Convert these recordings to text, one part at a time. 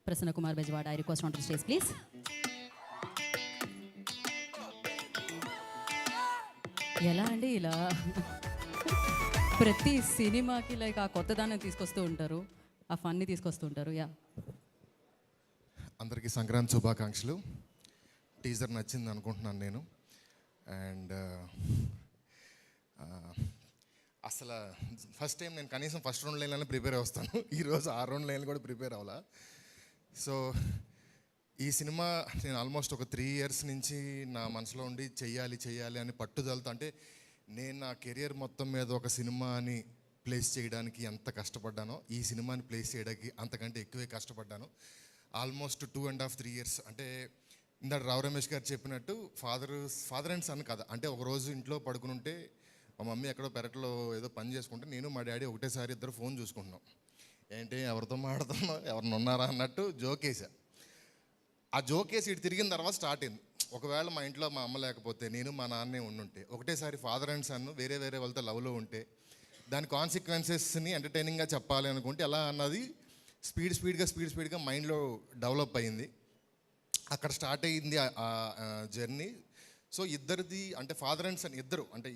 Prasanna Kumar Bejwada, I request onto the stage, please. ఎలా అండి ఇలా ప్రతి సినిమాకి లైక్ ఆ కొత్తదాన్ని తీసుకొస్తూ ఉంటారు, ఆ ఫన్ని తీసుకొస్తూ ఉంటారు. యా, అందరికీ సంక్రాంతి శుభాకాంక్షలు. టీజర్ నచ్చింది అనుకుంటున్నాను నేను. అండ్ అసలు ఫస్ట్ టైం నేను కనీసం ఫస్ట్ 2 లైన్లనే ప్రిపేర్ వస్తాను. ఈరోజు 6 లైన్లు కూడా ప్రిపేర్ అవ్వాలా. సో ఈ సినిమా నేను ఆల్మోస్ట్ ఒక 3 ఇయర్స్ నుంచి నా మనసులో ఉండి చెయ్యాలి అని పట్టుదలతో, అంటే నేను నా కెరియర్ మొత్తం మీద ఒక సినిమాని ప్లేస్ చేయడానికి ఎంత కష్టపడ్డానో ఈ సినిమాని ప్లేస్ చేయడానికి అంతకంటే ఎక్కువే కష్టపడ్డాను. Almost 2.5 3 years. అంటే ఇందాక రావు రమేష్ గారు చెప్పినట్టు ఫాదర్ అండ్ సన్ కథ. అంటే ఒకరోజు ఇంట్లో పడుకుని ఉంటే మా మమ్మీ ఎక్కడో పెరట్లో ఏదో పని చేసుకుంటే నేను మా డాడీ ఒకటేసారి ఇద్దరు ఫోన్ చూసుకుంటున్నాం. ఏంటి ఎవరితో మాట్లాడుతున్నాం, ఎవరిని ఉన్నారా అన్నట్టు జోకేసా. ఆ జోకేసి ఇటు తిరిగిన తర్వాత స్టార్ట్ అయింది. ఒకవేళ మా ఇంట్లో మా అమ్మ లేకపోతే నేను మా నాన్నే ఉండుంటే, ఒకటేసారి ఫాదర్ అండ్ సన్ వేరే వాళ్ళతో లవ్లో ఉంటే దాని కాన్సిక్వెన్సెస్ని ఎంటర్టైనింగ్గా చెప్పాలి అనుకుంటే ఎలా అన్నది స్పీడ్గా మైండ్లో డెవలప్ అయ్యింది. అక్కడ స్టార్ట్ అయ్యింది ఆ జర్నీ. సో ఇద్దరిది అంటే ఫాదర్ అండ్ సన్ ఇద్దరు అంటే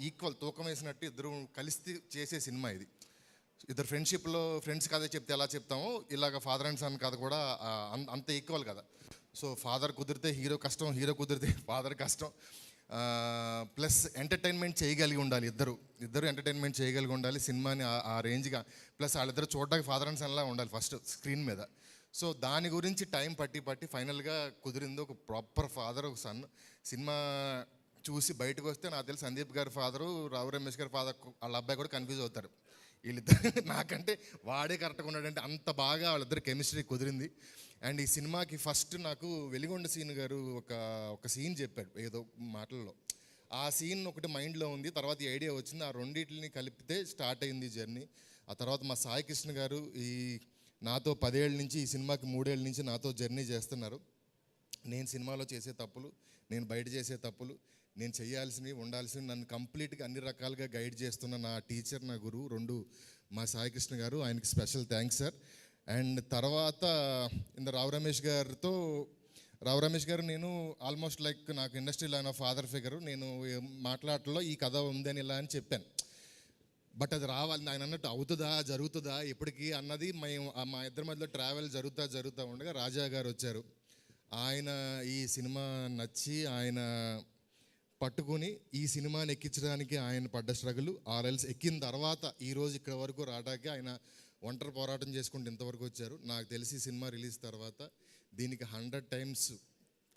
ఈక్వల్ తూకం వేసినట్టు ఇద్దరు కలిసి చేసే సినిమా ఇది. ఇద్దరు ఫ్రెండ్షిప్లో ఫ్రెండ్స్ కథ చెప్తే ఎలా చెప్తామో ఇలాగ ఫాదర్ అండ్ సన్ కథ కూడా అంత ఈక్వల్ కదా. సో ఫాదర్ కుదిరితే హీరో కష్టం, హీరో కుదిరితే ఫాదర్ కష్టం. ప్లస్ ఎంటర్టైన్మెంట్ చేయగలిగి ఉండాలి, ఇద్దరు ఎంటర్టైన్మెంట్ చేయగలిగి ఉండాలి సినిమాని ఆ రేంజ్గా. ప్లస్ వాళ్ళిద్దరు చూడడానికి ఫాదర్ అండ్ సన్లా ఉండాలి ఫస్ట్ స్క్రీన్ మీద. సో దాని గురించి టైం పట్టి ఫైనల్గా కుదిరింది ఒక ప్రాపర్ ఫాదర్ ఒక సన్. సినిమా చూసి బయటకు వస్తే నాకు తెలిసి సందీప్ గారి ఫాదరు, రావు రమేష్ గారి ఫాదర్ వాళ్ళ అబ్బాయి కూడా కన్ఫ్యూజ్ అవుతారు. వీళ్ళిద్దరు నాకంటే వాడే కరెక్ట్గా ఉన్నాడంటే అంత బాగా వాళ్ళిద్దరు కెమిస్ట్రీ కుదిరింది. అండ్ ఈ సినిమాకి ఫస్ట్ నాకు వెలిగొండ సీన్ గారు ఒక సీన్ చెప్పాడు ఏదో మాటల్లో. ఆ సీన్ ఒకటి మైండ్లో ఉంది. తర్వాత ఈ ఐడియా వచ్చింది, ఆ రెండింటిని కలిపితే స్టార్ట్ అయింది జర్నీ. ఆ తర్వాత మా సాయి కృష్ణ గారు నాతో 10 ఏళ్ళ నుంచి, ఈ సినిమాకి 3 ఏళ్ళ నుంచి నాతో జర్నీ చేస్తున్నారు. నేను సినిమాలో చేసే తప్పులు, నేను బయట చేసే తప్పులు, నేను చేయాల్సినవి ఉండాల్సినవి నన్ను కంప్లీట్గా అన్ని రకాలుగా గైడ్ చేస్తున్న నా టీచర్, నా గురువు 2 మా సాయికృష్ణ గారు. ఆయనకి స్పెషల్ థ్యాంక్స్ సార్. అండ్ తర్వాత రావు రమేష్ గారు నేను ఆల్మోస్ట్ లైక్ నాకు ఇండస్ట్రీలో ఆయన ఫాదర్ ఫిగరు. నేను మాట్లాడటంలో ఈ కథ ఉందని ఇలా అని చెప్పాను. బట్ అది రావాలి ఆయన అన్నట్టు అవుతుందా జరుగుతుందా ఎప్పటికీ అన్నది మా ఇద్దరి మధ్యలో ట్రావెల్ జరుగుతూ ఉండగా రాజా గారు వచ్చారు. ఆయన ఈ సినిమా నచ్చి ఆయన పట్టుకుని ఈ సినిమాని ఎక్కించడానికి ఆయన పడ్డ స్ట్రగుల్ ఆర్ఎల్స్ ఎక్కిన తర్వాత ఈరోజు ఇక్కడ వరకు రావడానికి ఆయన ఒంటరి పోరాటం చేసుకుంటూ ఇంతవరకు వచ్చారు. నాకు తెలిసి సినిమా రిలీజ్ తర్వాత దీనికి 100 టైమ్స్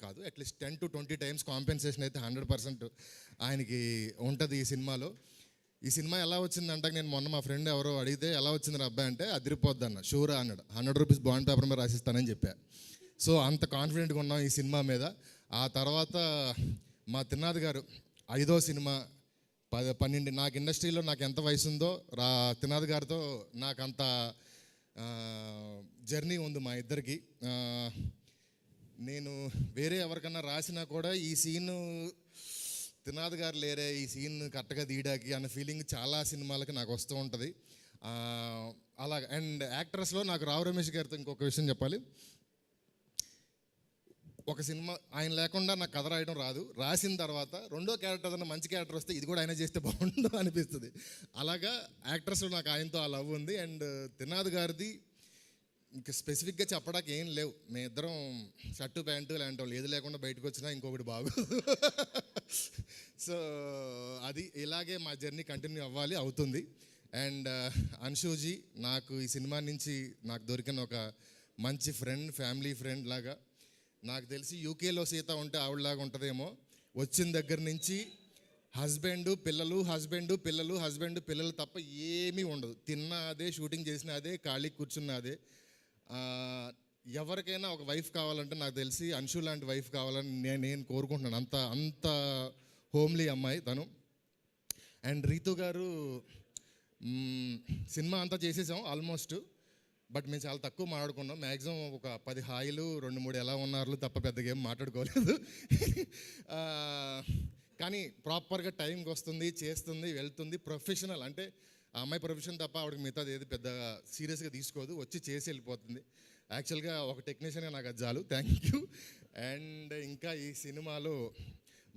కాదు అట్లీస్ట్ 10 to 20 టైమ్స్ కాంపెన్సేషన్ అయితే 100% ఆయనకి ఉంటుంది ఈ సినిమాలో. ఈ సినిమా ఎలా వచ్చిందంటే నేను మొన్న మా ఫ్రెండ్ ఎవరో అడిగితే ఎలా వచ్చింది రా అబ్బాయి అంటే అదిరిపోద్ది అన్న. షూరా అన్నాడు. 100 రూపీస్ బాండ్ పేపర్ మీద రాసిస్తానని చెప్పా. సో అంత కాన్ఫిడెంట్గా ఉన్నాం ఈ సినిమా మీద. ఆ తర్వాత మా తిన్నాది గారు 5వ సినిమా 12 నాకు ఇండస్ట్రీలో నాకు ఎంత వయసు ఉందో తిన్నాది గారితో నాకు అంత జర్నీ ఉంది మా ఇద్దరికి. నేను వేరే ఎవరికన్నా రాసినా కూడా ఈ సీను తిన్నాది గారు లేరే ఈ సీన్ కరెక్ట్గా తీయడానికి అన్న ఫీలింగ్ చాలా సినిమాలకి నాకు వస్తూ ఉంటుంది. అలాగ. అండ్ యాక్టర్స్లో నాకు రావు రమేష్ గారితో ఇంకొక విషయం చెప్పాలి. ఒక సినిమా ఆయన లేకుండా నాకు కథ రాయడం రాదు. రాసిన తర్వాత రెండో క్యారెక్టర్ ఏదైనా మంచి క్యారెక్టర్ వస్తే ఇది కూడా ఆయన చేస్తే బాగుండు అనిపిస్తుంది. అలాగా యాక్టర్స్లో నాకు ఆయనతో ఆ లవ్ ఉంది. అండ్ తిన్నాది గారిది ఇంకా స్పెసిఫిక్గా చెప్పడానికి ఏం లేవు. మేము ఇద్దరం షర్టు ప్యాంటు లాంటి వాళ్ళు ఏది లేకుండా బయటకు వచ్చినా ఇంకొకటి బాగు. సో అది ఇలాగే మా జర్నీ కంటిన్యూ అవుతుంది. అండ్ అన్షూజీ నాకు ఈ సినిమా నుంచి నాకు దొరికిన ఒక మంచి ఫ్రెండ్, ఫ్యామిలీ ఫ్రెండ్ లాగా. నాకు తెలిసి యూకేలో సీత ఉంటే ఆవిడలాగా ఉంటుందేమో. వచ్చిన దగ్గర నుంచి హస్బెండ్ పిల్లలు తప్ప ఏమీ ఉండదు. తిన్నా అదే, షూటింగ్ చేసిన అదే, ఖాళీ కూర్చున్న అదే. ఎవరికైనా ఒక వైఫ్ కావాలంటే నాకు తెలిసి అన్షు లాంటి వైఫ్ కావాలని నేను కోరుకుంటున్నాను. అంత హోమ్లీ అమ్మాయి తను. అండ్ రీతు గారు సినిమా అంతా చేసేసాం ఆల్మోస్ట్. బట్ మేము చాలా తక్కువ మాట్లాడుకున్నాం. మ్యాక్సిమం ఒక 10 హాయిలు 2-3 ఎలా ఉన్నారు తప్ప పెద్దగా ఏం మాట్లాడుకోలేదు. కానీ ప్రాపర్గా టైంకి వస్తుంది, చేస్తుంది, వెళ్తుంది. ప్రొఫెషనల్ అంటే ఆ అమ్మాయి ప్రొఫెషన్ తప్ప ఆవిడకి మిగతాది ఏది పెద్దగా సీరియస్గా తీసుకోదు, వచ్చి చేసి వెళ్ళిపోతుంది. యాక్చువల్గా ఒక టెక్నీషియన్గా నాకు అది చాలు, థ్యాంక్ యూ. అండ్ ఇంకా ఈ సినిమాలో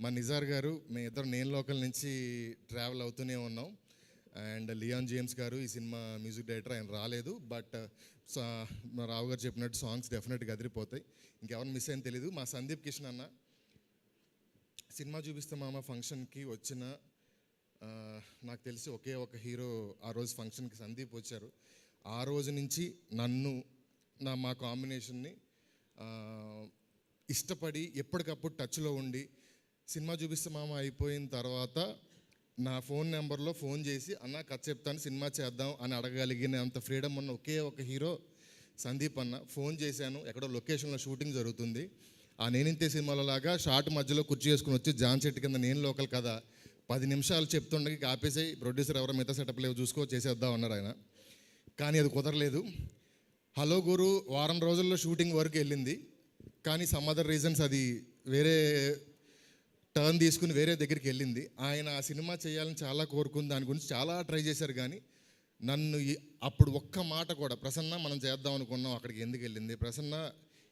మా నిజార్ గారు, మేము ఇద్దరు నేను లోకల్ నుంచి ట్రావెల్ అవుతూనే ఉన్నాం. అండ్ లియాన్ జేమ్స్ గారు ఈ సినిమా మ్యూజిక్ డైరెక్టర్, ఆయన రాలేదు. బట్ మా రావు గారు చెప్పినట్టు సాంగ్స్ డెఫినెట్గా అదిరిపోతాయి. ఇంకెవరిని మిస్ అయింది తెలీదు. మా సందీప్ కిషన్ అన్న సినిమా చూపిస్తే మామ ఫంక్షన్కి వచ్చిన నాకు తెలిసి ఒకే ఒక హీరో ఆ రోజు ఫంక్షన్కి సందీప్ వచ్చారు. ఆ రోజు నుంచి నన్ను మా కాంబినేషన్ని ఇష్టపడి ఎప్పటికప్పుడు టచ్లో ఉండి, సినిమా చూపిస్తే మామ అయిపోయిన తర్వాత నా ఫోన్ నెంబర్లో ఫోన్ చేసి అన్న కథ చెప్తాను సినిమా చేద్దాం అని అడగలిగిన అంత ఫ్రీడమ్ ఉన్న ఒకే ఒక హీరో సందీప్ అన్న. ఫోన్ చేశాను, ఎక్కడో లొకేషన్లో షూటింగ్ జరుగుతుంది. ఆ నేనింతే సినిమాలో లాగా షార్ట్ మధ్యలో కుర్చీ చేసుకుని వచ్చి జాన్ చెట్టు కింద నేను లోకల్ కదా 10 నిమిషాలు చెప్తుండగా ఆపేసి ప్రొడ్యూసర్ ఎవరో మిగతా సెటప్ లేవు చూసుకో చేసేద్దాం అన్నారు ఆయన. కానీ అది కుదరలేదు. హలో గురు వారం రోజుల్లో షూటింగ్ వరకు వెళ్ళింది. కానీ సమ్ అదర్ రీజన్స్ అది వేరే టర్న్ తీసుకుని వేరే దగ్గరికి వెళ్ళింది. ఆయన ఆ సినిమా చేయాలని చాలా కోరుకుని దాని గురించి చాలా ట్రై చేశారు. కానీ నన్ను అప్పుడు ఒక్క మాట కూడా, ప్రసన్న మనం చేద్దాం అనుకున్నాం అక్కడికి ఎందుకు వెళ్ళింది, ప్రసన్న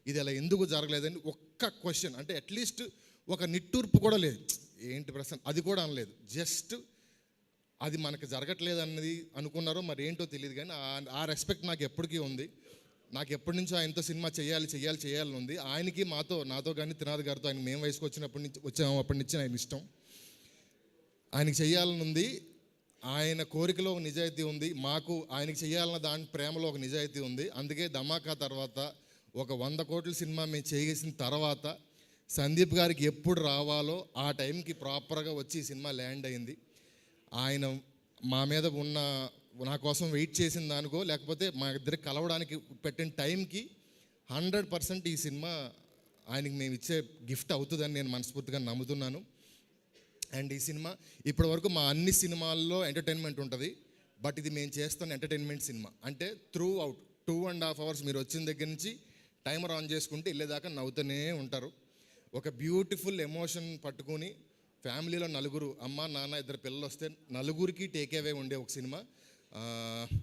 ఇది అలా ఎందుకు జరగలేదని ఒక్క క్వశ్చన్, అంటే అట్లీస్ట్ ఒక నిట్టూర్పు కూడా లేదు. ఏంటి ప్రసన్న అది కూడా అనలేదు. జస్ట్ అది మనకు జరగట్లేదు అన్నది అనుకున్నారో మరి ఏంటో తెలియదు. కానీ ఆ రెస్పెక్ట్ నాకు ఎప్పటికీ ఉంది. నాకు ఎప్పటి నుంచో ఆయనతో సినిమా చేయాలని ఉంది. ఆయనకి నాతో కానీ త్రినాథ్ గారితో ఆయన మేము వయసుకు అప్పటి నుంచి ఆయన ఇష్టం. ఆయనకి చేయాలని ఉంది. ఆయన కోరికలో ఒక నిజాయితీ ఉంది, మాకు ఆయనకి చేయాలన్న దాని ప్రేమలో ఒక నిజాయితీ ఉంది. అందుకే ధమాకా తర్వాత ఒక 100 కోట్ల సినిమా మేము చేసిన తర్వాత సందీప్ గారికి ఎప్పుడు రావాలో ఆ టైంకి ప్రాపర్గా వచ్చి ఈ సినిమా ల్యాండ్ అయింది. ఆయన మా మీద ఉన్న నా కోసం వెయిట్ చేసిన దానికో లేకపోతే మా ఇద్దరికి కలవడానికి పెట్టిన టైంకి 100% ఈ సినిమా ఆయనకి మేము ఇచ్చే గిఫ్ట్ అవుతుందని నేను మనస్ఫూర్తిగా నమ్ముతున్నాను. అండ్ ఈ సినిమా ఇప్పటివరకు మా అన్ని సినిమాల్లో ఎంటర్టైన్మెంట్ ఉంటుంది. బట్ ఇది మేము చేస్తున్న ఎంటర్టైన్మెంట్ సినిమా. అంటే త్రూ అవుట్ 2.5 hours మీరు వచ్చిన దగ్గర నుంచి టైమర్ ఆన్ చేసుకుంటే వెళ్ళేదాకా నవ్వుతూనే ఉంటారు. ఒక బ్యూటిఫుల్ ఎమోషన్ పట్టుకుని ఫ్యామిలీలో నలుగురు, అమ్మ నాన్న 2 పిల్లలు వస్తే నలుగురికి టేక్ అవే ఉండే ఒక సినిమా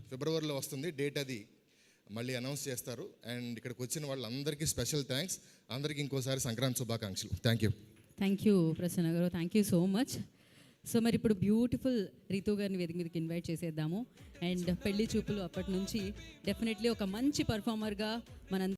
ఫిబ్రవరిలో వస్తుంది. డేట్ అది మళ్ళీ అనౌన్స్ చేస్తారు. అండ్ ఇక్కడికి వచ్చిన వాళ్ళందరికీ స్పెషల్ థ్యాంక్స్. అందరికీ ఇంకోసారి సంక్రాంతి శుభాకాంక్షలు. థ్యాంక్ యూ ప్రసన్న గారు, thank you so much. So మరి ఇప్పుడు బ్యూటిఫుల్ రీతూ గారిని వేదిక మీదకి ఇన్వైట్ చేసేద్దాము. అండ్ పెళ్లి చూపులు అప్పటి నుంచి డెఫినెట్లీ ఒక మంచి పర్ఫార్మర్గా మన